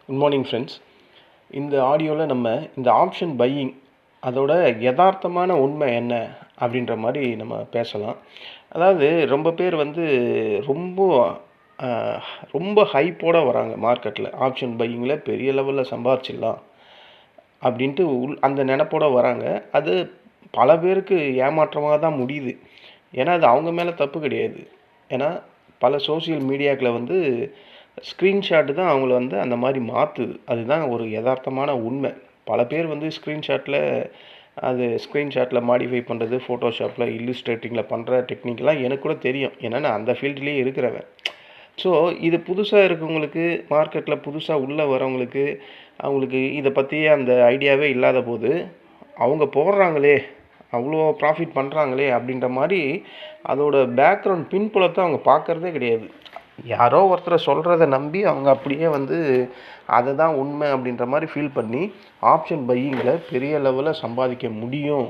Good morning friends. இந்த ஆடியோவில் நம்ம இந்த ஆப்ஷன் பையிங் அதோட யதார்த்தமான உண்மை என்ன அப்படின்ற மாதிரி நம்ம பேசலாம். அதாவது ரொம்ப பேர் ரொம்ப ரொம்ப ஹைப்போட வராங்க மார்க்கெட்டில். ஆப்ஷன் பையிங்கில் பெரிய லெவலில் சம்பாரிச்சிடலாம் அப்படின்ட்டு அந்த நினப்போட வராங்க. அது பல பேருக்கு ஏமாற்றமாக தான் முடியுது. ஏன்னா அது அவங்க மேலே தப்பு கிடையாது. ஏன்னா பல சோஷியல் மீடியாக்களில் ஸ்க்ரீன்ஷாட்டு தான் அவங்கள அந்த மாதிரி மாற்றுது. அதுதான் ஒரு யதார்த்தமான உண்மை. பல பேர் ஸ்க்ரீன்ஷாட்டில் மாடிஃபை பண்ணுறது, ஃபோட்டோஷாப்பில் இல்லுஸ்ட்ரேட்டிங்கில் பண்ணுற டெக்னிக்லாம் எனக்கு கூட தெரியும். ஏன்னா நான் அந்த ஃபீல்ட்லேயே இருக்கிறவன். ஸோ இது புதுசாக இருக்கவங்களுக்கு, மார்க்கெட்டில் புதுசாக உள்ளே வரவங்களுக்கு, அவங்களுக்கு இதை பற்றியே அந்த ஐடியாவே இல்லாத போது அவங்க போடுறாங்களே, அவ்வளோ ப்ராஃபிட் பண்ணுறாங்களே அப்படின்ற மாதிரி அதோட பேக்ரவுண்ட் பின்புலத்தை அவங்க பார்க்குறதே கிடையாது. யாரோ ஒருத்தரை சொல்கிறத நம்பி அவங்க அப்படியே அதை தான் உண்மை அப்படின்ற மாதிரி ஃபீல் பண்ணி ஆப்ஷன் பையிங்கில் பெரிய லெவலில் சம்பாதிக்க முடியும்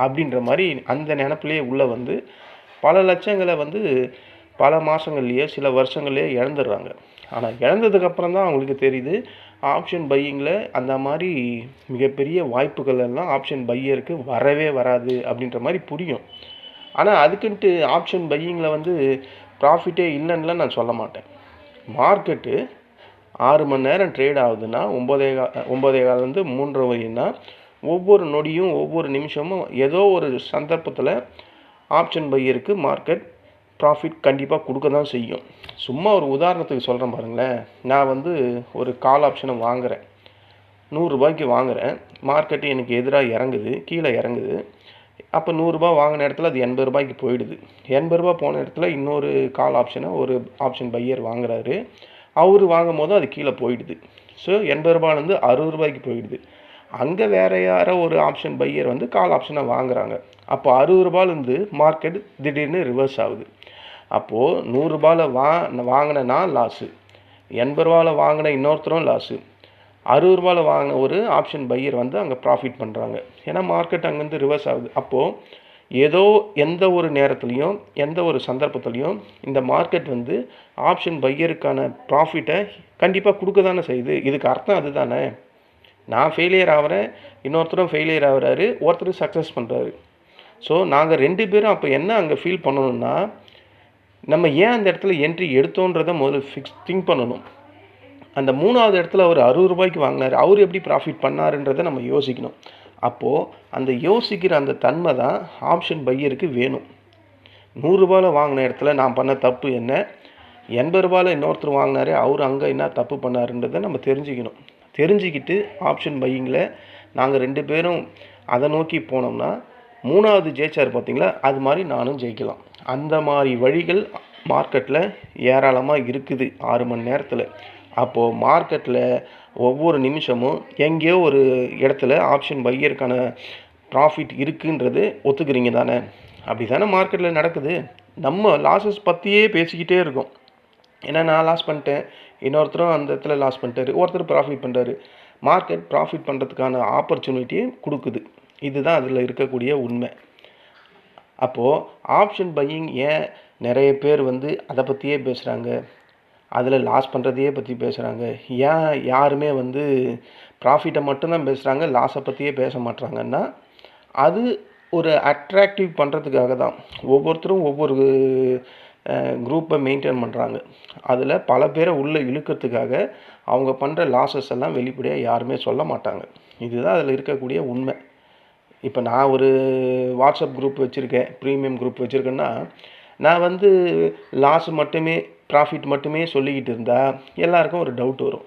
அப்படின்ற மாதிரி அந்த நினப்பிலேயே உள்ளே பல லட்சங்களை பல மாதங்கள்லேயே சில வருஷங்கள்லேயே இழந்துடுறாங்க. ஆனால் இழந்ததுக்கப்புறம் தான் அவங்களுக்கு தெரியுது ஆப்ஷன் பையிங்கில் அந்த மாதிரி மிகப்பெரிய வாய்ப்புகள் எல்லாம் ஆப்ஷன் பையருக்கு வரவே வராது அப்படின்ற மாதிரி புரியும். ஆனால் அதுக்குன்ட்டு ஆப்ஷன் பையிங்கில் ப்ராஃபிட்டே இல்லைன்னுலாம் நான் சொல்ல மாட்டேன். மார்க்கெட்டு 6 மணி நேரம் ட்ரேட் ஆகுதுன்னா 9:15 3:30 வரையும்னா ஒவ்வொரு நொடியும் ஒவ்வொரு நிமிஷமும் ஏதோ ஒரு சந்தர்ப்பத்தில் ஆப்ஷன் பையருக்கு மார்க்கெட் ப்ராஃபிட் கண்டிப்பாக கொடுக்க தான் செய்யும். சும்மா ஒரு உதாரணத்துக்கு சொல்கிறேன் பாருங்களேன். நான் ஒரு கால் ஆப்ஷனை வாங்குகிறேன், 100 ரூபாய்க்கு வாங்குகிறேன். மார்க்கெட்டு எனக்கு எதிராக இறங்குது, கீழே இறங்குது. அப்போ 100 ரூபா வாங்கின இடத்துல அது 80 ரூபாய்க்கு போயிடுது. 80 ரூபா போன இடத்துல இன்னொரு கால் ஆப்ஷனை ஒரு ஆப்ஷன் பையர் வாங்குறாரு. அவர் வாங்கும் போது அது கீழே போயிடுது. ஸோ 80 ரூபாயிலேருந்து 60 ரூபாய்க்கு போயிடுது. அங்கே வேறு யாரோ ஒரு ஆப்ஷன் பையர் கால் ஆப்ஷனை வாங்குறாங்க. அப்போ 60 ரூபாயிலேருந்து மார்க்கெட் திடீர்னு ரிவர்ஸ் ஆகுது. அப்போது 100 ரூபாயில் வாங்கினா லாஸு, 80 ரூபாயில் வாங்கின இன்னொருத்தரும் லாஸு, 60 ரூபாயில் வாங்கின ஒரு ஆப்ஷன் பையர் அங்கே ப்ராஃபிட் பண்ணுறாங்க. ஏன்னா மார்க்கெட் அங்கேருந்து ரிவர்ஸ் ஆகுது. அப்போது ஏதோ எந்த ஒரு நேரத்துலையும் எந்த ஒரு சந்தர்ப்பத்துலையும் இந்த மார்க்கெட் ஆப்ஷன் பையருக்கான ப்ராஃபிட்டை கண்டிப்பாக கொடுக்க தானே செய்யுது. இதுக்கு அர்த்தம் அது தானே. நான் ஃபெயிலியர் ஆகிறேன், இன்னொருத்தரும் ஃபெயிலியர் ஆகிறாரு, ஒருத்தர் சக்ஸஸ் பண்ணுறாரு. ஸோ நாங்கள் 2 பேரும் அப்போ என்ன அங்கே ஃபீல் பண்ணணும்னா, நம்ம ஏன் அந்த இடத்துல என்ட்ரி எடுத்தோன்றதை முதல்ல திங்க் பண்ணணும். அந்த 3வது இடத்துல அவர் 60 ரூபாய்க்கு வாங்கினார், அவர் எப்படி ப்ராஃபிட் பண்ணாருன்றதை நம்ம யோசிக்கணும். அப்போது அந்த யோசிக்கிற அந்த தன்மை தான் ஆப்ஷன் பையருக்கு வேணும். 100 ரூபாயில் வாங்கின இடத்துல நான் பண்ண தப்பு என்ன, 80 ரூபாயில் இன்னொருத்தர் வாங்கினாரு, அவர் அங்கே என்ன தப்பு பண்ணாருன்றதை நம்ம தெரிஞ்சுக்கணும். தெரிஞ்சுக்கிட்டு ஆப்ஷன் பையிங்கில் நாங்கள் 2 பேரும் அதை நோக்கி போனோம்னா 3வது ஜெயிச்சார் பார்த்தீங்களா, அது மாதிரி நானும் ஜெயிக்கலாம். அந்த மாதிரி வழிகள் மார்க்கெட்டில் ஏராளமாக இருக்குது 6 மணி நேரத்தில். அப்போது மார்க்கெட்டில் ஒவ்வொரு நிமிஷமும் எங்கேயோ ஒரு இடத்துல ஆப்ஷன் பையருக்கான ப்ராஃபிட் இருக்குன்றது ஒத்துக்கிறீங்க தானே? அப்படி தானே மார்க்கெட்டில் நடக்குது. நம்ம லாஸஸ் பற்றியே பேசிக்கிட்டே இருக்கோம். ஏன்னா நான் லாஸ் பண்ணிட்டேன், இன்னொருத்தரும் அந்த இடத்துல லாஸ் பண்ணிட்டாரு, ஒருத்தர் ப்ராஃபிட் பண்ணுறாரு. மார்க்கெட் ப்ராஃபிட் பண்ணுறதுக்கான ஆப்பர்ச்சுனிட்டியை கொடுக்குது. இதுதான் அதில் இருக்கக்கூடிய உண்மை. அப்போது ஆப்ஷன் பையிங் ஏன் நிறைய பேர் அதை பற்றியே பேசுகிறாங்க, அதில் லாஸ் பண்ணுறதையே பற்றி பேசுகிறாங்க, ஏன் யாருமே ப்ராஃபிட்டை மட்டும்தான் பேசுகிறாங்க, லாஸை பற்றியே பேச மாட்டாங்கன்னா, அது ஒரு அட்ராக்டிவ் பண்ணுறதுக்காக தான். ஒவ்வொருத்தரும் ஒவ்வொரு குரூப்பை மெயின்டைன் பண்ணுறாங்க. அதில் பல பேரை உள்ளே இழுக்கிறதுக்காக அவங்க பண்ணுற லாஸஸ் எல்லாம் வெளிப்படையாக யாருமே சொல்ல மாட்டாங்க. இதுதான் அதில் இருக்கக்கூடிய உண்மை. இப்போ நான் ஒரு வாட்ஸ்அப் குரூப் வச்சுருக்கேன், ப்ரீமியம் குரூப் வச்சுருக்கேன்னா, நான் லாஸ் மட்டுமே ப்ராஃபிட் மட்டுமே சொல்லிக்கிட்டு இருந்தால் எல்லாருக்கும் ஒரு டவுட் வரும்.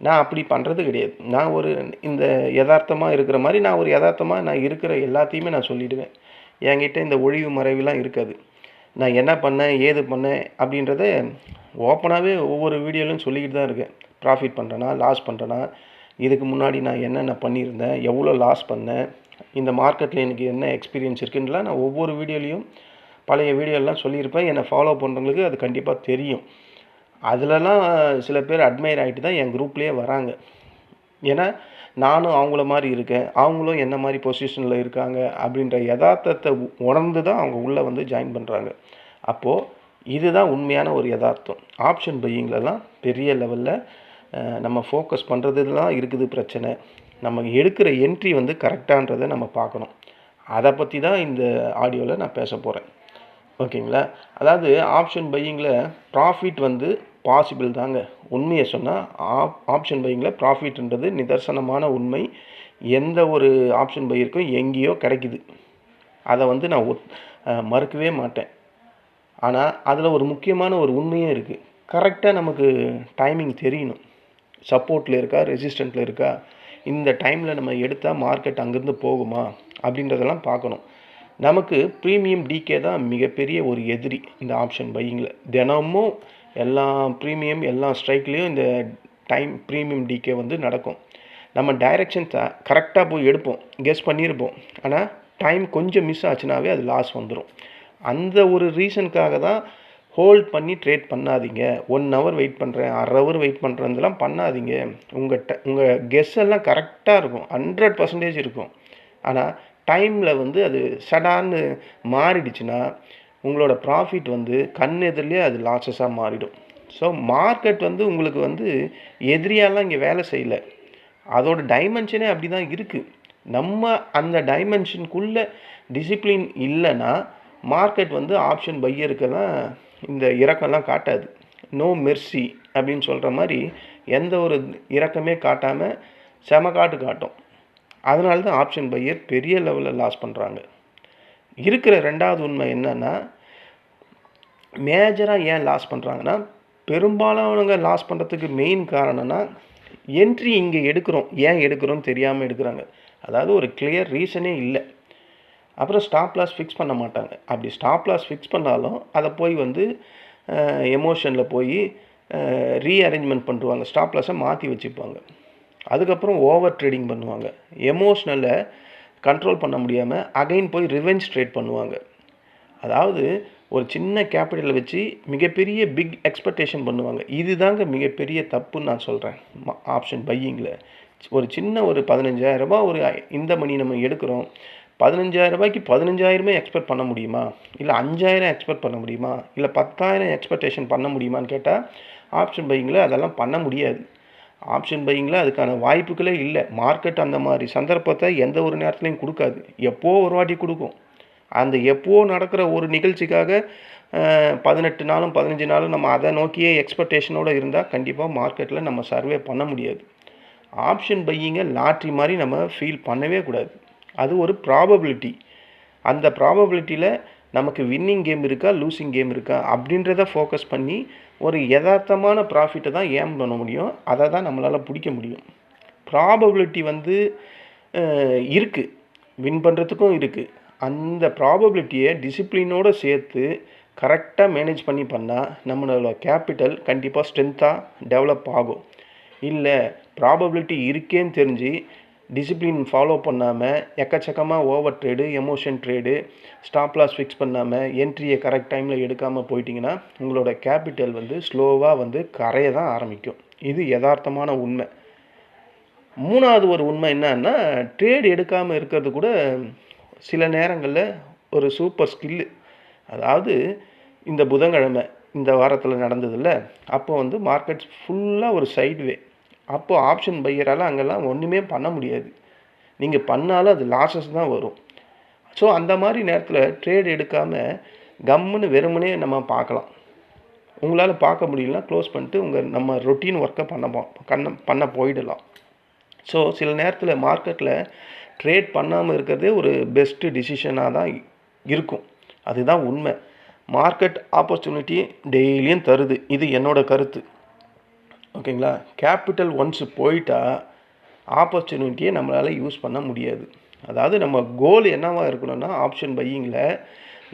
நான் அப்படி பண்ணுறது கிடையாது. நான் இந்த யதார்த்தமாக இருக்கிற மாதிரி நான் இருக்கிற எல்லாத்தையுமே நான் சொல்லிவிடுவேன். என்கிட்ட இந்த ஒழிவு மறைவுலாம் இருக்காது. நான் என்ன பண்ணேன், ஏது பண்ணேன் அப்படின்றத ஓப்பனாகவே ஒவ்வொரு வீடியோலையும் சொல்லிக்கிட்டு தான் இருக்கேன். ப்ராஃபிட் பண்ணுறேன்னா, லாஸ் பண்ணுறேன்னா, இதுக்கு முன்னாடி நான் என்னென்ன பண்ணியிருந்தேன், எவ்வளோ லாஸ் பண்ணேன், இந்த மார்க்கெட்டில் எனக்கு என்ன எக்ஸ்பீரியன்ஸ் இருக்குன்னுலாம் நான் ஒவ்வொரு வீடியோலையும் பழைய வீடியோலாம் சொல்லியிருப்பேன். என்னை ஃபாலோ பண்ணுறவங்களுக்கு அது கண்டிப்பாக தெரியும். அதிலலாம் சில பேர் அட்மையர் ஆகிட்டு தான் என் குரூப்லேயே வராங்க. ஏன்னா நானும் அவங்கள மாதிரி இருக்கேன், அவங்களும் என்ன மாதிரி பொசிஷனில் இருக்காங்க அப்படின்ற யதார்த்தத்தை உணர்ந்து தான் அவங்க உள்ளே ஜாயின் பண்ணுறாங்க. அப்போது இதுதான் உண்மையான ஒரு யதார்த்தம். ஆப்ஷன் பையிங்லலாம் பெரிய லெவலில் நம்ம ஃபோக்கஸ் பண்ணுறதுலாம் இருக்குது பிரச்சனை. நம்ம எடுக்கிற என்ட்ரி வந்து கரெக்டான்றதை நம்ம பார்க்கணும். அதை பற்றி தான் இந்த ஆடியோவில் நான் பேச போகிறேன். ஓகேங்களா? அதாவது ஆப்ஷன் பையிங்கில் ப்ராஃபிட் வந்து பாசிபிள் தாங்க. உண்மையை சொன்னால் ஆப்ஷன் பையிங்கில் ப்ராஃபிட்ன்றது நிதர்சனமான உண்மை. எந்த ஒரு ஆப்ஷன் பையருக்கும் எங்கேயோ கிடைக்குது. அதை வந்து நான் மறுக்கவே மாட்டேன். ஆனால் அதில் ஒரு முக்கியமான ஒரு உண்மையும் இருக்குது. கரெக்டாக நமக்கு டைமிங் தெரியணும். சப்போர்ட்டில் இருக்கா, ரெசிஸ்டண்ட்டில் இருக்கா, இந்த டைமில் நம்ம எடுத்தால் மார்க்கெட் அங்கேருந்து போகுமா அப்படின்றதெல்லாம் பார்க்கணும். நமக்கு ப்ரீமியம் டிகே தான் மிகப்பெரிய ஒரு எதிரி இந்த ஆப்ஷன் பையிங்கில். தினமும் எல்லா ப்ரீமியம் எல்லா ஸ்ட்ரைக்லேயும் இந்த ப்ரீமியம் டிகே வந்து நடக்கும். நம்ம டைரெக்ஷன் கரெக்டாக போய் எடுப்போம், கெஸ் பண்ணியிருப்போம். ஆனால் டைம் கொஞ்சம் மிஸ் ஆச்சுனாவே அது லாஸ் வந்துடும். அந்த ஒரு ரீசனுக்காக தான் ஹோல்ட் பண்ணி ட்ரேட் பண்ணாதீங்க. 1 ஹவர் வெயிட் பண்ணுறேன், 1/2 ஹவர் வெயிட் பண்ணுறதுலாம் பண்ணாதீங்க. உங்கள் கெஸ் எல்லாம் கரெக்டாக இருக்கும், 100% இருக்கும். ஆனால் டைமில் வந்து அது சடான்னு மாறிடுச்சுன்னா உங்களோட ப்ராஃபிட் வந்து கண் எதிரிலே அது லாஸஸாக மாறிடும். ஸோ மார்க்கெட் வந்து உங்களுக்கு வந்து எதிரியாலாம் இங்கே வேலை செய்யலை. அதோட டைமென்ஷனே அப்படி தான் இருக்குது. நம்ம அந்த டைமென்ஷனுக்குள்ளே டிசிப்ளின் இல்லைன்னா மார்க்கெட் வந்து ஆப்ஷன் பையருக்கெல்லாம் இந்த இறக்கம்லாம் காட்டாது. நோ மெர்சி அப்படின்னு சொல்கிற மாதிரி எந்த ஒரு இறக்கமே காட்டாமல் செம காட்டும். அதனால தான் ஆப்ஷன் பையர் பெரிய லெவலில் லாஸ் பண்ணுறாங்க. இருக்கிற ரெண்டாவது உண்மை என்னென்னா, மேஜராக ஏன் லாஸ் பண்ணுறாங்கன்னா, பெரும்பாலானவங்க லாஸ் பண்ணுறதுக்கு மெயின் காரணம்னா என்ட்ரி இங்கே எடுக்கிறோம், ஏன் எடுக்கிறோன்னு தெரியாமல் எடுக்கிறாங்க. அதாவது ஒரு கிளியர் ரீசனே இல்லை. அப்புறம் ஸ்டாப் லாஸ் ஃபிக்ஸ் பண்ண மாட்டாங்க. அப்படி ஸ்டாப் லாஸ் ஃபிக்ஸ் பண்ணாலும் அதை போய் வந்து எமோஷனில் போய் ரீஅரேஞ்ச்மெண்ட் பண்ணுவாங்க. ஸ்டாப் லாஸை மாற்றி வச்சுப்பாங்க. அதுக்கப்புறம் ஓவர் ட்ரேடிங் பண்ணுவாங்க. எமோஷ்னலை கண்ட்ரோல் பண்ண முடியாமல் அகைன் போய் ரிவெஞ்ச் ட்ரேட் பண்ணுவாங்க. அதாவது ஒரு சின்ன கேபிட்டலை வச்சு மிகப்பெரிய பிக் எக்ஸ்பெக்டேஷன் பண்ணுவாங்க. இதுதாங்க மிகப்பெரிய தப்புன்னு நான் சொல்கிறேன். ஆப்ஷன் பையிங்கில் ஒரு சின்ன ஒரு 15,000 ரூபாய் ஒரு இந்த மணி நம்ம எடுக்கிறோம். 15,000 ரூபாய்க்கு 15,000 எக்ஸ்பெக்ட் பண்ண முடியுமா? இல்லை 5,000 எக்ஸ்பெக்ட் பண்ண முடியுமா? இல்லை 10,000 எக்ஸ்பெக்டேஷன் பண்ண முடியுமான்னு கேட்டால் ஆப்ஷன் பையிங்கில் அதெல்லாம் பண்ண முடியாது. ஆப்ஷன் பையிங்கில் அதுக்கான வாய்ப்புகளே இல்லை. மார்க்கெட் அந்த மாதிரி சந்தர்ப்பத்தை எந்த ஒரு நேரத்துலையும் கொடுக்காது. எப்போ ஒரு வாட்டி கொடுக்கும். அந்த எப்போ நடக்கிற ஒரு நிகழ்ச்சிக்காக 18 நாளும் 15 நாளும் நம்ம அதை நோக்கியே எக்ஸ்பெக்டேஷனோடு இருந்தால் கண்டிப்பாக மார்க்கெட்டில் நம்ம சர்வே பண்ண முடியாது. ஆப்ஷன் பையிங்கை லாட்ரி மாதிரி நம்ம ஃபீல் பண்ணவே கூடாது. அது ஒரு ப்ராபபிலிட்டி. அந்த ப்ராபபிலிட்டியில் நமக்கு வின்னிங் கேம் இருக்கா, லூசிங் கேம் இருக்கா அப்படின்றத ஃபோக்கஸ் பண்ணி ஒரு யதார்த்தமான ப்ராஃபிட்டை தான் ஏம் பண்ண முடியும். அதை தான் நம்மளால் பிடிக்க முடியும். ப்ராபபிலிட்டி வந்து இருக்குது, வின் பண்ணுறதுக்கும் இருக்குது. அந்த ப்ராபபிலிட்டியை டிசிப்ளினோடு சேர்த்து கரெக்டாக மேனேஜ் பண்ணால் நம்மளோட கேபிட்டல் கண்டிப்பாக ஸ்ட்ரென்த்தாக டெவலப் ஆகும். இல்லை ப்ராபபிலிட்டி இருக்கேன்னு தெரிஞ்சு டிசிப்ளின் ஃபாலோ பண்ணாமல் எக்கச்சக்கமாக over trade, emotion trade, stop loss fix பண்ணாமல் என்ட்ரியை கரெக்ட் டைமில் எடுக்காமல் போயிட்டிங்கன்னா உங்களோட கேபிட்டல் வந்து ஸ்லோவாக வந்து கரைய தான் ஆரம்பிக்கும். இது யதார்த்தமான உண்மை. மூணாவது ஒரு உண்மை என்னன்னா, ட்ரேடு எடுக்காமல் இருக்கிறது கூட சில நேரங்களில் ஒரு சூப்பர் ஸ்கில்லு. அதாவது இந்த புதன்கிழமை இந்த வாரத்தில் நடந்ததில்ல, அப்போ வந்து மார்க்கெட்ஸ் ஃபுல்லாக ஒரு சைட்வே. அப்போது ஆப்ஷன் பையரால் அங்கெல்லாம் ஒன்றுமே பண்ண முடியாது. நீங்கள் பண்ணாலும் அது லாஸஸ் தான் வரும். ஸோ அந்த மாதிரி நேரத்தில் ட்ரேட் எடுக்காமல் கம்முன்னு வெறுமனே நம்ம பார்க்கலாம். உங்களால் பார்க்க முடியலனா க்ளோஸ் பண்ணிட்டு நம்ம ரொட்டீன் ஒர்க்கை பண்ண போயிடலாம். ஸோ சில நேரத்தில் மார்க்கெட்டில் ட்ரேட் பண்ணாமல் இருக்கிறதே ஒரு பெஸ்ட்டு டிசிஷனாக தான் இருக்கும். அதுதான் உண்மை. மார்க்கெட் ஆப்பர்ச்சுனிட்டி டெய்லியும் தருது. இது என்னோடய கருத்து. ஓகேங்களா? கேபிட்டல் ஒன்ஸ் போயிட்டா ஆப்பர்ச்சுனிட்டியை நம்மளால் யூஸ் பண்ண முடியாது. அதாவது நம்ம கோல் என்னவாக இருக்கணும்னா, ஆப்ஷன் பையிங்கில்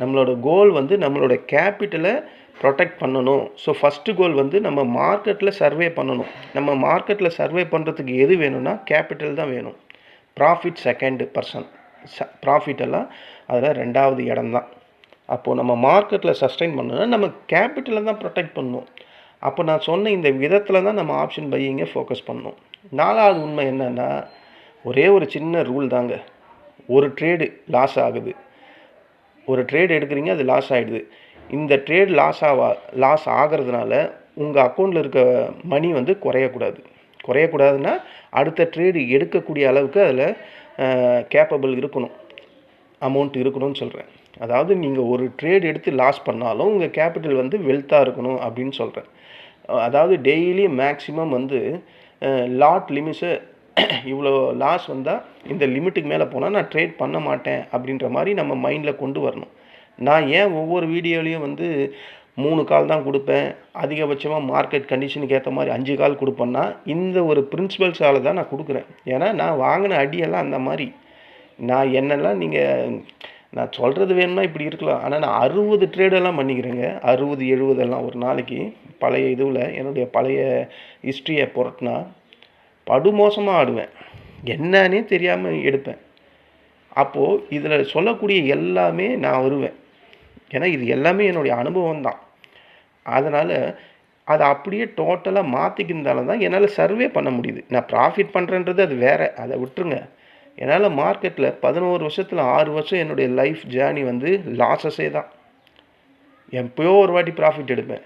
நம்மளோட கோல் வந்து நம்மளோட கேபிட்டலை ப்ரொடெக்ட் பண்ணணும். ஸோ ஃபஸ்ட்டு கோல் வந்து நம்ம மார்க்கெட்டில் சர்வே பண்ணணும். நம்ம மார்க்கெட்டில் சர்வே பண்ணுறதுக்கு எது வேணும்னா கேபிட்டல் தான் வேணும். ப்ராஃபிட் செகண்ட் பர்சன், ப்ராஃபிட்டெல்லாம் அதில் 2வது இடம்தான். அப்போது நம்ம மார்க்கெட்டில் சஸ்டெயின் பண்ணணும்னா நம்ம கேபிட்டலை தான் ப்ரொடெக்ட் பண்ணணும். அப்போ நான் சொன்ன இந்த விதத்தில் தான் நம்ம ஆப்ஷன் பையிங்கை ஃபோக்கஸ் பண்ணணும். 4வது உண்மை என்னென்னா, ஒரே ஒரு சின்ன ரூல் தாங்க. ஒரு ட்ரேடு லாஸ் ஆகுது, ஒரு ட்ரேடு எடுக்கிறீங்க, அது லாஸ் ஆகிடுது. இந்த ட்ரேட் லாஸ் ஆகிறதுனால உங்கள் அக்கௌண்ட்டில் இருக்க மணி வந்து குறையக்கூடாதுன்னா அடுத்த ட்ரேடு எடுக்கக்கூடிய அளவுக்கு அதில் கேப்பபிள் இருக்கணும், அமௌண்ட் இருக்கணும்னு சொல்கிறேன். அதாவது நீங்கள் ஒரு ட்ரேட் எடுத்து லாஸ் பண்ணாலும் உங்கள் கேபிட்டல் வந்து வெல்த்தாக இருக்கணும் அப்படின்னு சொல்கிறேன். அதாவது டெய்லி மேக்ஸிமம் வந்து லாட் லிமிட்ஸை இவ்வளோ லாஸ் வந்தால் இந்த லிமிட்டுக்கு மேலே போனால் நான் ட்ரேட் பண்ண மாட்டேன் அப்படின்ற மாதிரி நம்ம மைண்டில் கொண்டு வரணும். நான் ஏன் ஒவ்வொரு வீடியோலையும் வந்து 3 கால் தான் கொடுப்பேன், அதிகபட்சமாக மார்க்கெட் கண்டிஷனுக்கு ஏற்ற மாதிரி 5 கால் கொடுப்பேன்னா இந்த ஒரு பிரின்சிபல்ஸால் தான் நான் கொடுக்குறேன். ஏன்னா நான் வாங்கின அடியெல்லாம் அந்த மாதிரி. நான் என்னெல்லாம் நான் சொல்கிறது வேணும்னா இப்படி இருக்கலாம், ஆனால் நான் 60 ட்ரேடெல்லாம் பண்ணிக்கிறேங்க. 60 70 எல்லாம் ஒரு நாளைக்கு. பழைய இதுவில் என்னுடைய பழைய ஹிஸ்ட்ரியை புரட்டினா படுமோசமாக ஆடுவேன், என்னன்னே தெரியாமல் எடுப்பேன். அப்போது இதில் சொல்லக்கூடிய எல்லாமே நான் வருவேன், ஏன்னா இது எல்லாமே என்னுடைய அனுபவம் தான். அதனால் அதை அப்படியே டோட்டலாக மாற்றிக்கிறதால தான் என்னால் சர்வே பண்ண முடியுது. நான் ப்ராஃபிட் பண்ணுறேன்றது அது வேறு, அதை விட்டுருங்க. என்னால் மார்க்கெட்டில் 11 வருஷத்தில் 6 வருஷம் என்னுடைய லைஃப் ஜேர்னி வந்து லாஸஸே தான். எப்போயோ ஒரு வாட்டி ப்ராஃபிட் எடுப்பேன்.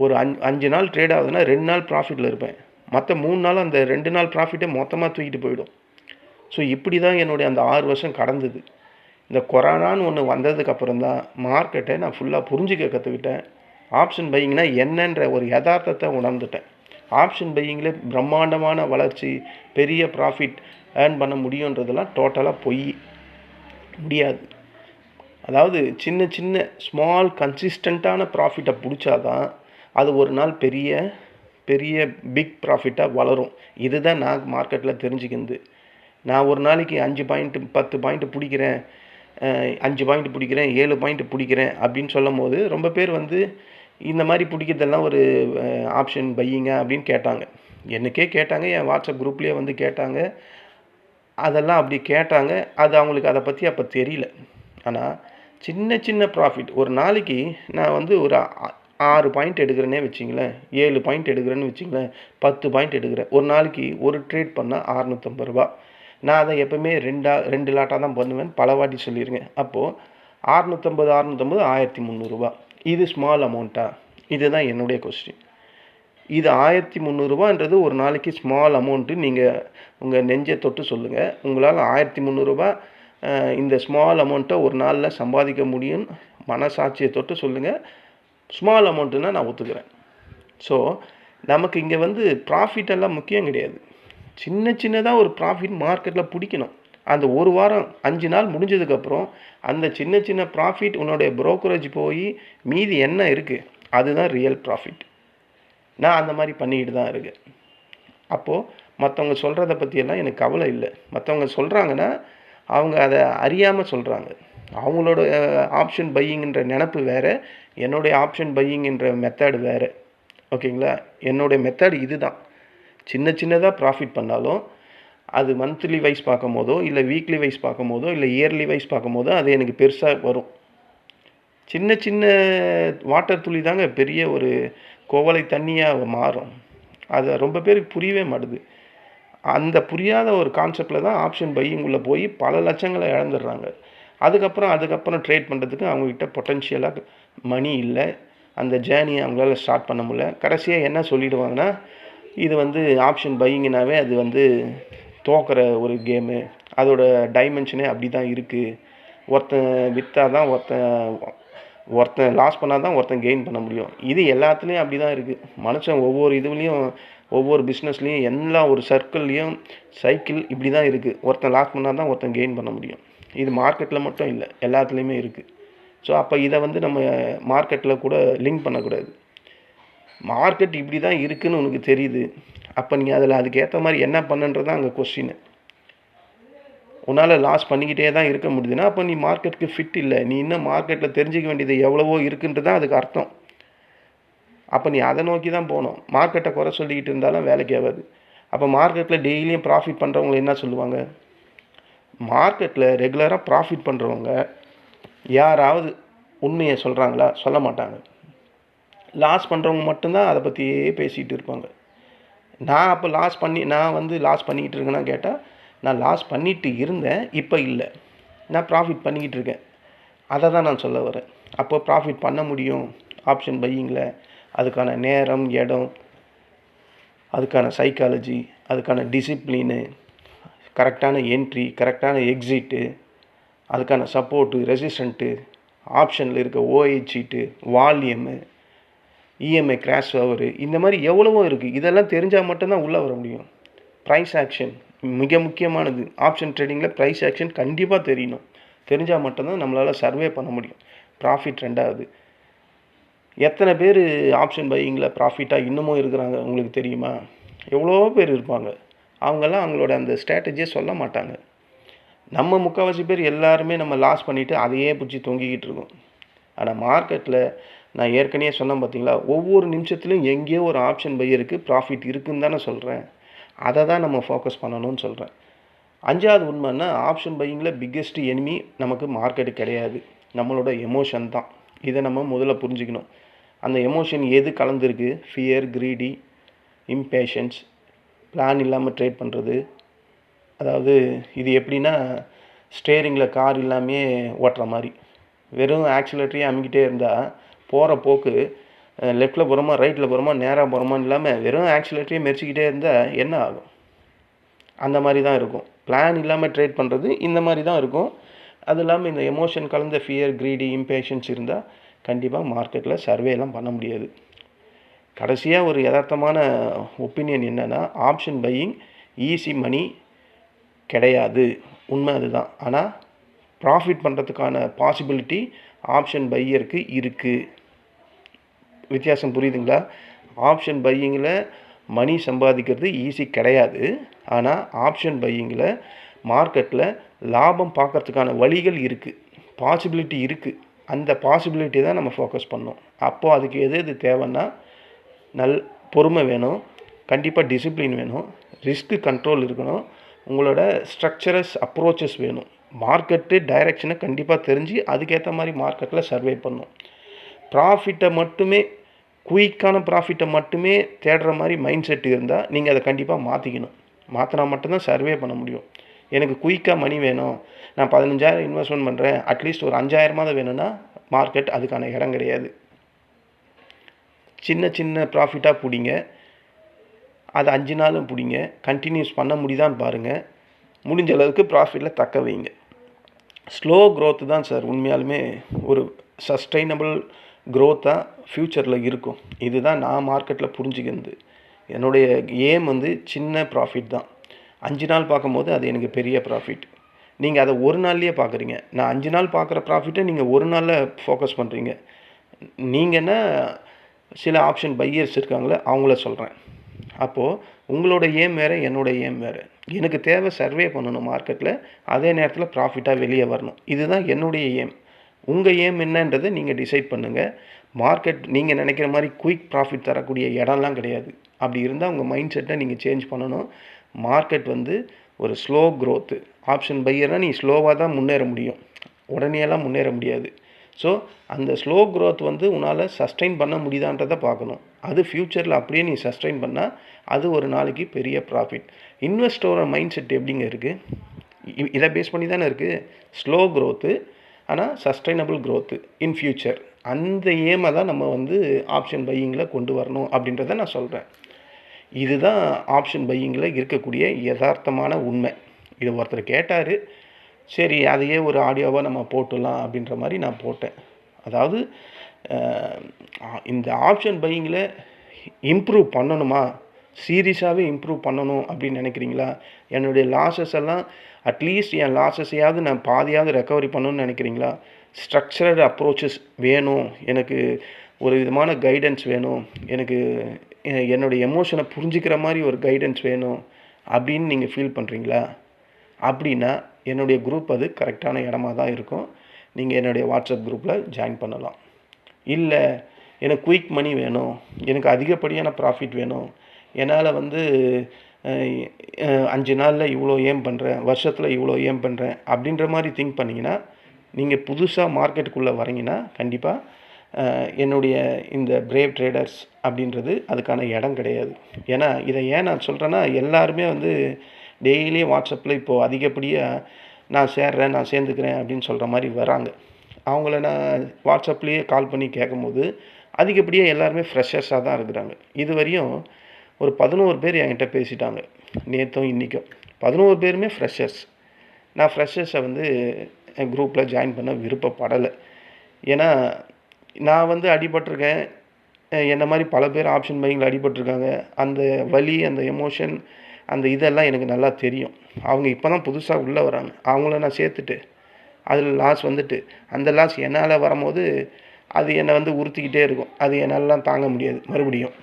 ஒரு 5 நாள் ட்ரேட் ஆகுதுன்னா 2 நாள் ப்ராஃபிட்டில் இருப்பேன். மற்ற 3 நாள் அந்த 2 நாள் ப்ராஃபிட்டே மொத்தமாக தூக்கிட்டு போயிடும். ஸோ இப்படி தான் என்னுடைய அந்த 6 வருஷம் கடந்தது. இந்த கொரோனான்னு ஒன்று வந்ததுக்கப்புறம் தான் மார்க்கெட்டை நான் ஃபுல்லாக புரிஞ்சிக்க கற்றுக்கிட்டேன். ஆப்ஷன் பையிங்னா என்னன்ற ஒரு யதார்த்தத்தை உணர்ந்துட்டேன். ஆப்ஷன் பையிங்கில் பிரம்மாண்டமான வளர்ச்சி, பெரிய ப்ராஃபிட் ஏர்ன் பண்ண முடியுன்றதெல்லாம் டோட்டலாக முடியாது. அதாவது சின்ன சின்ன ஸ்மால் கன்சிஸ்டண்ட்டான ப்ராஃபிட்டை பிடிச்சாதான் அது ஒரு நாள் பெரிய பெரிய பிக் ப்ராஃபிட்டாக வளரும். இதுதான் நான் மார்க்கெட்டில் தெரிஞ்சுக்கிறது. நான் ஒரு நாளைக்கு 5 பாயிண்ட்டு 10 பாயிண்ட்டு பிடிக்கிறேன், 5 பாயிண்ட் பிடிக்கிறேன், 7 பாயிண்ட் பிடிக்கிறேன் அப்படின்னு சொல்லும் போது ரொம்ப பேர் வந்து இந்த மாதிரி பிடிக்கிறதெல்லாம் ஒரு ஆப்ஷன் பையிங்க அப்படின்னு கேட்டாங்க. எனக்கே கேட்டாங்க, என் வாட்ஸ்அப் குரூப்லேயே வந்து கேட்டாங்க. அதெல்லாம் அப்படி கேட்டாங்க. அது அவங்களுக்கு அதை பற்றி அப்போ தெரியல. ஆனால் சின்ன சின்ன ப்ராஃபிட் ஒரு நாளைக்கு நான் வந்து ஒரு 6 பாயிண்ட் எடுக்கிறேன்னே வச்சிங்களேன், 7 பாயிண்ட் எடுக்கிறேன்னு வச்சிங்களேன், 10 பாயிண்ட் எடுக்கிறேன். ஒரு நாளைக்கு ஒரு ட்ரேட் பண்ணால் 650 ரூபா. நான் அதை எப்போவுமே 2 லாட்டாக தான் பண்ணுவேன், பல வாட்டி சொல்லிடுங்க. அப்போது 650 1300 ரூபா. இது ஸ்மால் அமௌண்ட்டா? இதுதான் என்னுடைய கொஸ்டின். இது 1300 ரூபான்றது ஒரு நாளைக்கு ஸ்மால் அமௌண்ட்டு. நீங்கள் உங்கள் நெஞ்சை தொட்டு சொல்லுங்கள், உங்களால் 1300 ரூபா இந்த ஸ்மால் அமௌண்ட்டை ஒரு நாளில் சம்பாதிக்க முடியும். மனசாட்சியை தொட்டு சொல்லுங்கள். ஸ்மால் அமௌண்ட்டுன்னா நான் ஒத்துக்கிறேன். ஸோ நமக்கு இங்கே வந்து ப்ராஃபிட் எல்லாம் முக்கியம் கிடையாது. சின்ன சின்னதாக ஒரு ப்ராஃபிட் மார்க்கெட்டில் பிடிக்கணும். அந்த ஒரு வாரம் 5 நாள் முடிஞ்சதுக்கப்புறம் அந்த சின்ன சின்ன ப்ராஃபிட் உன்னுடைய ப்ரோக்கரேஜ் போய் மீதி என்ன இருக்குது அதுதான் ரியல் ப்ராஃபிட். நான் அந்த மாதிரி பண்ணிக்கிட்டு தான் இருக்கேன். அப்போது மற்றவங்க சொல்கிறத பற்றியெல்லாம் எனக்கு கவலை இல்லை. மற்றவங்க சொல்கிறாங்கன்னா அவங்க அதை அறியாமல் சொல்கிறாங்க. அவங்களோட ஆப்ஷன் பையிங்கிற நினப்பு வேறு, என்னுடைய ஆப்ஷன் பையிங்கிற மெத்தடு வேறு. ஓகேங்களா? என்னுடைய மெத்தடு இது தான். சின்ன சின்னதாக ப்ராஃபிட் பண்ணாலும் அது மந்த்லி வைஸ் பார்க்கும் போதோ இல்லை வீக்லி வைஸ் பார்க்கும் போதோ இல்லை இயர்லி வைஸ் பார்க்கும் போதோ அது எனக்கு பெருசாக வரும். சின்ன சின்ன வாட்டர் துளி தாங்க பெரிய ஒரு கோவலை தண்ணியாக மாறும். அது ரொம்ப பேருக்கு புரியவே மாட்டுது. அந்த புரியாத ஒரு கான்செப்டில் தான் ஆப்ஷன் பையிங் உள்ளே போய் பல லட்சங்களை இழந்துடுறாங்க. அதுக்கப்புறம் ட்ரேட் பண்ணுறதுக்கு அவங்கக்கிட்ட பொட்டென்ஷியலாக மணி இல்லை, அந்த ஜேர்னியை அவங்களால ஸ்டார்ட் பண்ண முடியல. கடைசியாக என்ன சொல்லிடுவாங்கன்னா, இது வந்து ஆப்ஷன் பையிங்னாவே அது வந்து தோக்கிற ஒரு கேமு, அதோட டைமென்ஷனே அப்படி தான் இருக்குது. ஒருத்தன் விற்றா தான் ஒருத்தன் லாஸ் பண்ணால் தான் ஒருத்தன் கெயின் பண்ண முடியும். இது எல்லாத்துலேயும் அப்படி தான் இருக்குது. மனுஷன் ஒவ்வொரு இதுலேயும் ஒவ்வொரு பிஸ்னஸ்லேயும் எல்லா ஒரு சர்க்கிள்லேயும் சைக்கிள் இப்படி தான் இருக்குது. ஒருத்தன் லாஸ் பண்ணால் தான் ஒருத்தன் கெயின் பண்ண முடியும். இது மார்க்கெட்டில் மட்டும் இல்லை, எல்லாத்துலேயுமே இருக்குது. ஸோ அப்போ இதை வந்து நம்ம மார்க்கெட்டில் கூட லிங்க் பண்ணக்கூடாது. மார்க்கெட் இப்படி தான் இருக்குதுன்னு உனக்கு தெரியுது, அப்போ நீங்கள் அதில் அதுக்கேற்ற மாதிரி என்ன பண்ணுன்றது தான் அங்கே கொஸ்டின். உன்னால் லாஸ் பண்ணிக்கிட்டே தான் இருக்க முடியுதுன்னா அப்போ நீ மார்க்கெட்டுக்கு ஃபிட் இல்லை. நீ இன்னும் மார்க்கெட்டில் தெரிஞ்சிக்க வேண்டியது எவ்வளவோ இருக்குன்றது தான் அதுக்கு அர்த்தம். அப்போ நீ அதை நோக்கி தான் போகணும். மார்க்கெட்டை குறை சொல்லிக்கிட்டு இருந்தாலும் வேலைக்கு ஆகாது. அப்போ மார்க்கெட்டில் டெய்லியும் ப்ராஃபிட் பண்ணுறவங்க என்ன சொல்லுவாங்க? மார்க்கெட்டில் ரெகுலராக ப்ராஃபிட் பண்ணுறவங்க யாராவது உண்மையை சொல்கிறாங்களா? சொல்ல மாட்டாங்க. லாஸ் பண்ணுறவங்க மட்டும்தான் அதை பற்றியே பேசிகிட்டு இருப்பாங்க. நான் அப்போ லாஸ் பண்ணிக்கிட்டு இருக்கேன்னா கேட்டால், நான் லாஸ் பண்ணிட்டு இருந்தேன், இப்போ இல்லை, நான் ப்ராஃபிட் பண்ணிக்கிட்டு இருக்கேன். அதை தான் நான் சொல்ல வரேன். அப்போ ப்ராஃபிட் பண்ண முடியும் ஆப்ஷன் பையிங்கில் அதுக்கான நேரம், இடம், அதுக்கான சைக்காலஜி, அதுக்கான டிசிப்ளினு, கரெக்டான என்ட்ரி, கரெக்டான எக்ஸிட்டு, அதுக்கான சப்போர்ட்டு, ரெசிஸ்டண்ட்டு, ஆப்ஷனில் இருக்க OH sheet, volume, EMI crash hour, இந்த மாதிரி எவ்வளவோ இருக்குது. இதெல்லாம் தெரிஞ்சால் மட்டும்தான் உள்ளே வர முடியும். ப்ரைஸ் ஆக்ஷன் மிக முக்கியமானது. ஆப்ஷன் ட்ரேடிங்கில் ப்ரைஸ் ஆக்ஷன் கண்டிப்பாக தெரியணும். தெரிஞ்சால் மட்டும்தான் நம்மளால் சர்வே பண்ண முடியும். ப்ராஃபிட் 2வது. எத்தனை பேர் ஆப்ஷன் பையிங்கில் ப்ராஃபிட்டாக இன்னமும் இருக்கிறாங்க உங்களுக்கு தெரியுமா? எவ்வளோ பேர் இருப்பாங்க. அவங்கெல்லாம் அவங்களோட அந்த ஸ்ட்ராட்டஜியை சொல்ல மாட்டாங்க. நம்ம முக்கால்வாசி பேர் எல்லாருமே நம்ம லாஸ் பண்ணிவிட்டு அதையே பிடிச்சி தொங்கிக்கிட்டு இருக்கோம். ஆனால் மார்க்கெட்டில் நான் ஏற்கனவே சொன்னேன் பார்த்தீங்களா, ஒவ்வொரு நிமிஷத்துலையும் எங்கேயோ ஒரு ஆப்ஷன் பை இருக்குது, ப்ராஃபிட் இருக்குன்னு தானே சொல்கிறேன். அதை தான் நம்ம ஃபோக்கஸ் பண்ணணும்னு சொல்கிறேன். 5வது உண்மைன்னா, ஆப்ஷன் பையிங்கில் பிக்கெஸ்ட் எனிமி நமக்கு மார்க்கெட்டு கிடையாது, நம்மளோட எமோஷன் தான். இதை நம்ம முதல்ல புரிஞ்சுக்கணும். அந்த எமோஷன் எது கலந்துருக்கு? ஃபியர், கிரீடி, இம்பேஷன்ஸ், பிளான் இல்லாமல் ட்ரேட் பண்ணுறது. அதாவது இது எப்படின்னா, ஸ்டேரிங்கில் கார் இல்லாமே ஓட்டுற மாதிரி. வெறும் ஆக்சிலேட்டரையே அமுக்கிட்டே இருந்தால் போகிற போக்கு லெஃப்ட்டில் போகிறோமா, ரைட்டில் போகிறோமா, நேராக போகிறோமான்னு இல்லாமல் வெறும் ஆக்சிலேட்டரையே மெரிச்சிக்கிட்டே இருந்தால் என்ன ஆகும்? அந்த மாதிரி தான் இருக்கும். பிளான் இல்லாமல் ட்ரேட் பண்ணுறது இந்த மாதிரி தான் இருக்கும். அது இல்லாமல் இந்த எமோஷன் கலந்த ஃபியர், கிரீடி, இம்பேஷன்ஸ் இருந்தால் கண்டிப்பாக மார்க்கெட்டில் சர்வேலாம் பண்ண முடியாது. கடைசியாக ஒரு யதார்த்தமான ஒப்பீனியன் என்னென்னா, ஆப்ஷன் பையிங் ஈஸி மணி கிடையாது. உண்மை அதுதான். ஆனால் ப்ராஃபிட் பண்ணுறதுக்கான பாசிபிலிட்டி ஆப்ஷன் பையருக்கு இருக்குது. வித்தியாசம் புரியுதுங்களா? ஆப்ஷன் பையிங்கில் மணி சம்பாதிக்கிறது ஈஸி கிடையாது. ஆனால் ஆப்ஷன் பையிங்கில் மார்க்கெட்டில் லாபம் பார்க்கறதுக்கான வழிகள் இருக்குது, பாசிபிலிட்டி இருக்குது. அந்த பாசிபிலிட்டி தான் நம்ம ஃபோக்கஸ் பண்ணோம். அப்போது அதுக்கு எது தேவைன்னா, பொறுமை வேணும், கண்டிப்பாக டிசிப்ளின் வேணும், ரிஸ்க்கு கண்ட்ரோல் இருக்கணும், உங்களோட ஸ்ட்ரக்சரஸ் அப்ரோச்சஸ் வேணும். மார்க்கெட்டு டைரெக்ஷனை கண்டிப்பாக தெரிஞ்சு அதுக்கேற்ற மாதிரி மார்க்கெட்டில் சர்வே பண்ணணும். ப்ராஃபிட்டை மட்டுமே, குயிக்கான ப்ராஃபிட்டை மட்டுமே தேடுற மாதிரி மைண்ட் செட் இருந்தால் நீங்கள் அதை கண்டிப்பாக மாற்றிக்கணும். மாற்றினா மட்டும்தான் சர்வே பண்ண முடியும். எனக்கு குயிக்காக மணி வேணும், நான் 15,000 இன்வெஸ்ட்மெண்ட் பண்ணுறேன், அட்லீஸ்ட் ஒரு 5,000 வேணும்னா மார்க்கெட் அதுக்கான இடம் கிடையாது. சின்ன சின்ன ப்ராஃபிட்டாக பிடிங்க, அது 5 நாளும் பிடிங்க, கண்டினியூஸ் பண்ண முடியுதான்னு பாருங்கள். முடிஞ்ச அளவுக்கு ப்ராஃபிட்டில் தக்க வைங்க. ஸ்லோ க்ரோத்து தான் சார் உண்மையாலுமே ஒரு சஸ்டைனபிள் க்ரோத்தாக ஃப்யூச்சரில் இருக்கும். இதுதான் நான் மார்க்கெட்டில் புரிஞ்சுக்கிறது. என்னுடைய ஏம் வந்து சின்ன ப்ராஃபிட் தான். 5 நாள் பார்க்கும்போது அது எனக்கு பெரிய ப்ராஃபிட். நீங்கள் அதை ஒரு நாள்லேயே பார்க்குறீங்க. நான் 5 நாள் பார்க்குற ப்ராஃபிட்டை நீங்கள் ஒரு நாளில் ஃபோக்கஸ் பண்ணுறீங்க. நீங்கன்னா சில ஆப்ஷன் பையர்ஸ் இருக்காங்களே அவங்கள சொல்கிறேன். அப்போது உங்களோட ஏம் வேறு, என்னோட ஏம் வேறு. எனக்கு தேவை சர்வே பண்ணணும் மார்க்கெட்டில், அதே நேரத்தில் ப்ராஃபிட்டாக வெளியே வரணும். இதுதான் என்னுடைய ஏம். உங்கள் ஏம் என்னன்றதை நீங்கள் டிசைட் பண்ணுங்கள். மார்க்கெட் நீங்கள் நினைக்கிற மாதிரி குயிக் ப்ராஃபிட் தரக்கூடிய இடம்லாம் கிடையாது. அப்படி இருந்தால் உங்கள் மைண்ட் செட்டை நீங்கள் சேஞ்ச் பண்ணணும். மார்க்கெட் வந்து ஒரு ஸ்லோ க்ரோத்து. ஆப்ஷன் பையர்னால் நீ ஸ்லோவாக தான் முன்னேற முடியும், உடனேலாம் முன்னேற முடியாது. ஸோ அந்த ஸ்லோ க்ரோத் வந்து உன்னால் சஸ்டெயின் பண்ண முடியுதான்றதை பார்க்கணும். அது ஃப்யூச்சரில் அப்படியே நீ சஸ்டெயின் பண்ணால் அது ஒரு நாளைக்கு பெரிய ப்ராஃபிட். இன்வெஸ்டரோட மைண்ட் செட் எப்படிங்க இருக்குது? இதை பேஸ் பண்ணி தானே இருக்குது. ஸ்லோ க்ரோத்து ஆனால் சஸ்டைனபிள் க்ரோத்து இன் ஃப்யூச்சர். அந்த ஏமை தான் நம்ம வந்து ஆப்ஷன் பையிங்கில் கொண்டு வரணும் அப்படின்றத நான் சொல்கிறேன். இதுதான் ஆப்ஷன் பையிங்கில் இருக்கக்கூடிய யதார்த்தமான உண்மை. இது ஒருத்தர் கேட்டார், சரி அதையே ஒரு ஆடியோவாக நம்ம போட்டுடலாம் அப்படின்ற மாதிரி நான் போட்டேன். அதாவது இந்த ஆப்ஷன் பையிங்கில் இம்ப்ரூவ் பண்ணணுமா, சீரியஸாகவே இம்ப்ரூவ் பண்ணணும் அப்படின்னு நினைக்கிறீங்களா? என்னுடைய லாஸஸ் எல்லாம் அட்லீஸ்ட் என் லாஸஸையாவது நான் பாதியாவது ரெக்கவரி பண்ணணும்னு நினைக்கிறீங்களா? ஸ்ட்ரக்சரட் அப்ரோச்சஸ் வேணும், எனக்கு ஒரு விதமான கைடன்ஸ் வேணும், எனக்கு என்னுடைய எமோஷனை புரிஞ்சுக்கிற மாதிரி ஒரு கைடன்ஸ் வேணும் அப்படின்னு நீங்கள் ஃபீல் பண்ணுறீங்களா? அப்படின்னா என்னுடைய குரூப் அது கரெக்டான இடமா தான் இருக்கும். நீங்கள் என்னுடைய வாட்ஸ்அப் குரூப்பில் ஜாயின் பண்ணலாம். இல்லை எனக்கு குயிக் மணி வேணும், எனக்கு அதிகப்படியான ப்ராஃபிட் வேணும், என்னால் வந்து 5 நாளில் இவ்வளோ ஏம் பண்ணுறேன், வருஷத்தில் இவ்வளோ ஏம் பண்ணுறேன் அப்படின்ற மாதிரி திங்க் பண்ணிங்கன்னா, நீங்கள் புதுசாக மார்க்கெட்டுக்குள்ளே வரீங்கன்னா கண்டிப்பாக என்னுடைய இந்த பிரேவ் ட்ரேடர்ஸ் அப்படின்றது அதுக்கான இடம் கிடையாது. ஏன்னா இதை ஏன் நான் சொல்கிறேன்னா, எல்லாருமே வந்து டெய்லியும் வாட்ஸ்அப்பில் இப்போது அதிகப்படியாக நான் சேர்றேன், நான் சேர்ந்துக்கிறேன் அப்படின்னு சொல்கிற மாதிரி வராங்க. அவங்கள நான் வாட்ஸ்அப்லேயே கால் பண்ணி கேட்கும்போது அதிகப்படியாக எல்லாருமே ஃப்ரெஷர்ஸாக தான் இருக்கிறாங்க. இதுவரையும் ஒரு 11 பேர் என்கிட்ட பேசிட்டாங்க, நேற்றும் இன்றைக்கும். 11 பேருமே ஃப்ரெஷர்ஸ். நான் ஃப்ரெஷர்ஸை வந்து என் குரூப்பில் ஜாயின் பண்ண விருப்பப்படலை. ஏன்னா நான் வந்து அடிபட்டிருக்கேன். என்ன மாதிரி பல பேர் ஆப்ஷன் பையிங்கில் அடிபட்டிருக்காங்க. அந்த வலி, அந்த எமோஷன், அந்த இதெல்லாம் எனக்கு நல்லா தெரியும். அவங்க இப்போ தான் புதுசாக உள்ளே வராங்க. அவங்கள நான் சேர்த்துட்டு அதில் லாஸ் வந்துட்டு அந்த லாஸ் என்னால் வரும்போது அது என்னை வந்து உறுத்திக்கிட்டே இருக்கும். அது என்னாலலாம் தாங்க முடியாது. மறுபடியும்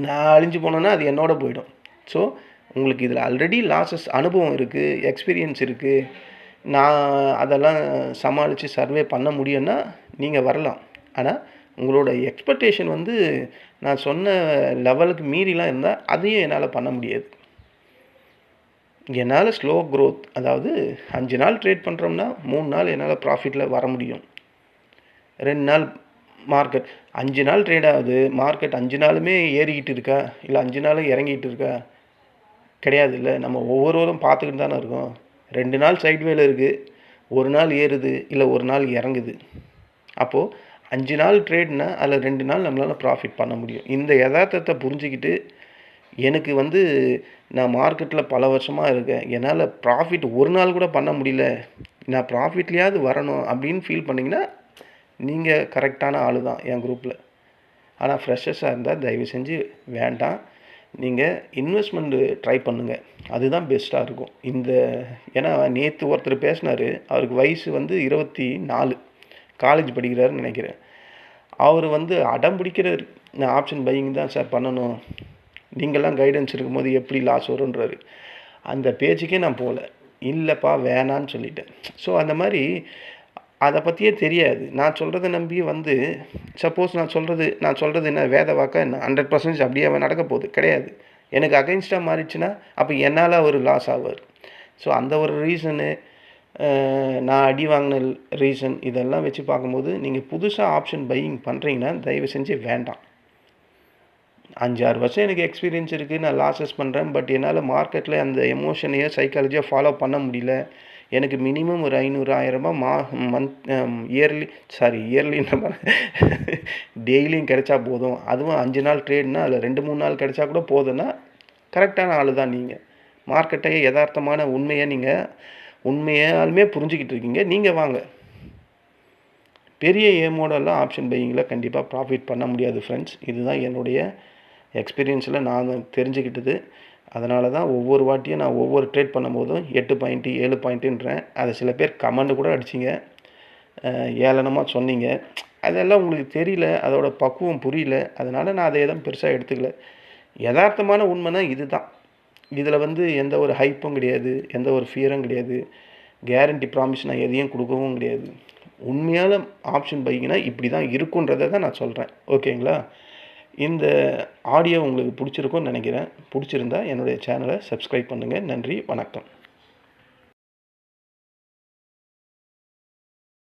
நான் அழிஞ்சு போனேன்னா அது என்னோட போயிடும். ஸோ உங்களுக்கு இதில் ஆல்ரெடி லாஸஸ் அனுபவம் இருக்குது, எக்ஸ்பீரியன்ஸ் இருக்குது. நான் அதெல்லாம் சமாளித்து சர்வே பண்ண முடியும்னா நீங்கள் வரலாம். ஆனால் உங்களோட எக்ஸ்பெக்டேஷன் வந்து நான் சொன்ன லெவலுக்கு மீறிலாம் இருந்தால் அதையும் என்னால் பண்ண முடியாது. என்னால் ஸ்லோ க்ரோத், அதாவது 5 நாள் ட்ரேட் பண்ணுறோம்னா 3 நாள் என்னால் ப்ராஃபிட்டில் வர முடியும். 2 நாள் மார்க்கெட் 5 நாள் ட்ரேட் ஆகுது. மார்க்கெட் 5 நாளுமே ஏறிக்கிட்டு இருக்கா, இல்லை 5 நாளும் இறங்கிட்டு இருக்கா? கிடையாது. இல்லை, நம்ம ஒவ்வொருவரும் பார்த்துக்கிட்டு தானே இருக்கோம். 2 நாள் சைட்வேல இருக்குது, 1 நாள் ஏறுது, இல்லை 1 நாள் இறங்குது. அப்போது 5 நாள் ட்ரேட்னா அதில் 2 நாள் நம்மளால் ப்ராஃபிட் பண்ண முடியும். இந்த யதார்த்தத்தை புரிஞ்சுக்கிட்டு எனக்கு வந்து நான் மார்க்கெட்டில் பல வருஷமாக இருக்கேன், என்னால் ப்ராஃபிட் 1 நாள் கூட பண்ண முடியல, நான் ப்ராஃபிட்லேயாவது வரணும் அப்படின்னு ஃபீல் பண்ணிங்கன்னா நீங்கள் கரெக்டான ஆள் தான் என் குரூப்பில். ஆனால் ஃப்ரெஷர்ஸாக இருந்தால் தயவு செஞ்சு வேண்டாம். நீங்கள் இன்வெஸ்ட்மெண்ட்டு ட்ரை பண்ணுங்கள், அதுதான் பெஸ்ட்டாக இருக்கும். ஏன்னா நேற்று ஒருத்தர் பேசினார், அவருக்கு வயசு வந்து 24, காலேஜ் படிக்கிறாருன்னு நினைக்கிறேன். அவர் வந்து அடம் பிடிக்கிறார், நான் ஆப்ஷன் பையிங் தான் சார் பண்ணணும், நீங்கள்லாம் கைடன்ஸ் இருக்கும்போது எப்படி லாஸ் வருன்றாரு. அந்த பேச்சுக்கே நான் போகல, இல்லைப்பா வேணான்னு சொல்லிட்டேன். ஸோ அந்த மாதிரி அதை பற்றியே தெரியாது. நான் சொல்கிறத நம்பி வந்து சப்போஸ் நான் சொல்கிறது என்ன வேத வாக்கா என்ன 100% அப்படியே நடக்க போகுது கிடையாது. எனக்கு அகைன்ஸ்டாக மாறிடுச்சுன்னா அப்போ என்னால் ஒரு லாஸ் ஆவார். ஸோ அந்த ஒரு ரீசனு, நான் அடி வாங்கின ரீசன், இதெல்லாம் வச்சு பார்க்கும்போது நீங்கள் புதுசாக ஆப்ஷன் பையிங் பண்ணுறீங்கன்னா தயவு செஞ்சு வேண்டாம். 5-6 வருஷம் எனக்கு எக்ஸ்பீரியன்ஸ் இருக்குது, நான் லாஸஸ் பண்ணுறேன். பட் என்னால் மார்க்கெட்டில் அந்த எமோஷனையோ சைக்காலஜியோ ஃபாலோ பண்ண முடியல. எனக்கு மினிமம் ஒரு 500-1000 இயர்லின்ற டெய்லியும் கிடைச்சா போதும். அதுவும் 5 நாள் ட்ரேட்னா அதில் 2-3 நாள் கிடைச்சா கூட போதுன்னா கரெக்டான ஆள் தான் நீங்கள். மார்க்கெட்டை யதார்த்தமான உண்மையாலுமே புரிஞ்சுக்கிட்டு இருக்கீங்க, நீங்கள் வாங்க. பெரிய ஏமோடெல்லாம் ஆப்ஷன் பையிங்கில் கண்டிப்பாக ப்ராஃபிட் பண்ண முடியாது ஃப்ரெண்ட்ஸ். இதுதான் என்னுடைய எக்ஸ்பீரியன்ஸில் நான் தெரிஞ்சுக்கிட்டது. அதனால தான் ஒவ்வொரு வாட்டியும் நான் ஒவ்வொரு ட்ரேட் பண்ணும்போதும் 8 பாயிண்ட்டு 7 பாயிண்ட்டுன்றேன். அதை சில பேர் கமெண்ட் கூட அடிச்சிங்க, ஏளனமாக சொன்னீங்க. அதெல்லாம் உங்களுக்கு தெரியல, அதோட பக்குவம் புரியல. அதனால் நான் அதை எதுவும் பெருசாக எடுத்துக்கல. யதார்த்தமான உண்மைனா இது தான். இதில் வந்து எந்த ஒரு ஹைப்பும் கிடையாது, எந்த ஒரு ஃபியரும் கிடையாது, கேரண்டி ப்ராமிஸ் நான் எதையும் கொடுக்கவும் கிடையாது. உண்மையான ஆப்ஷன் பையிங்னா இப்படி தான் இருக்குன்றதை தான் நான் சொல்கிறேன். ஓகேங்களா? இந்த ஆடியோ உங்களுக்கு பிடிச்சிருக்கும்னு நினைக்கிறேன். பிடிச்சிருந்தா என்னுடைய சேனலை சப்ஸ்கிரைப் பண்ணுங்கள். நன்றி, வணக்கம்.